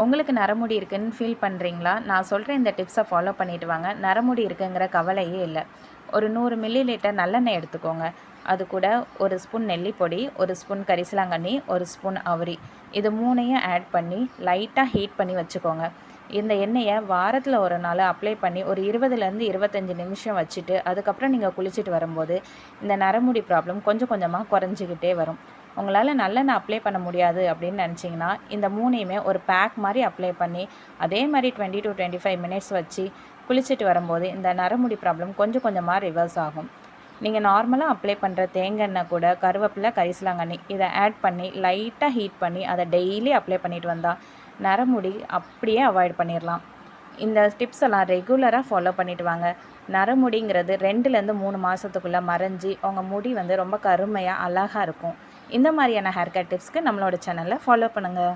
உங்களுக்கு நரமுடி இருக்குன்னு ஃபீல் பண்ணுறீங்களா? நான் சொல்கிற இந்த டிப்ஸை ஃபாலோ பண்ணிட்டு வாங்க. நரமுடி இருக்குங்கிற கவலையே இல்லை. ஒரு 100 மில்லி லிட்டர் நல்லெண்ணெய் எடுத்துக்கோங்க. அது கூட 1 ஸ்பூன் நெல்லிப்பொடி, 1 ஸ்பூன் கரிசலாங்கண்ணி, 1 ஸ்பூன் அவரி, இது 3யும் ஆட் பண்ணி லைட்டாக ஹீட் பண்ணி வச்சுக்கோங்க. இந்த எண்ணெயை வாரத்தில் ஒரு நாள் அப்ளை பண்ணி ஒரு 20லேருந்து 25 நிமிஷம் வச்சுட்டு அதுக்கப்புறம் நீங்கள் குளிச்சுட்டு வரும்போது இந்த நரமுடி ப்ராப்ளம் கொஞ்சம் கொஞ்சமாக குறைஞ்சிக்கிட்டே வரும். உங்களால் நல்லெண்ணெய் அப்ளை பண்ண முடியாது அப்படின்னு நினச்சிங்கன்னா இந்த 3யுமே ஒரு பேக் மாதிரி அப்ளை பண்ணி அதே மாதிரி 20 to 25 மினிட்ஸ் வச்சு குளிச்சுட்டு வரும்போது இந்த நரமுடி ப்ராப்ளம் கொஞ்சம் கொஞ்சமாக ரிவர்ஸ் ஆகும். நீங்கள் நார்மலாக அப்ளை பண்ணுற தேங்காய் எண்ணெய் கூட கருவேப்பிலை, கரிசலாங்கண்ணி இதை ஆட் பண்ணி லைட்டாக ஹீட் பண்ணி அதை டெய்லி அப்ளை பண்ணிட்டு வந்தால் நரமுடி அப்படியே அவாய்ட் பண்ணிடலாம். இந்த டிப்ஸ் எல்லாம் ரெகுலராக ஃபாலோ பண்ணிட்டு வாங்க. நரமுடிங்கிறது 2லேருந்து 3 மாதத்துக்குள்ளே மறைஞ்சி உங்கள் முடி ரொம்ப கருமையாக அழகாக இருக்கும். இந்த மாதிரியான ஹேர் கட் டிப்ஸ்க்கு நம்மளோட சேனலை ஃபாலோ பண்ணுங்கள்.